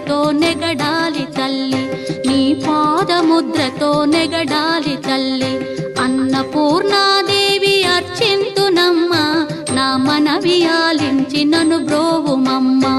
పాదముద్రతో నెగడాలి తల్లి, నీ పాదముద్రతో నెగడాలి తల్లి. అన్నపూర్ణాదేవి అర్చింతునమ్మ, నా మనవి ఆలించి నన్ను బ్రోవుమమ్మా.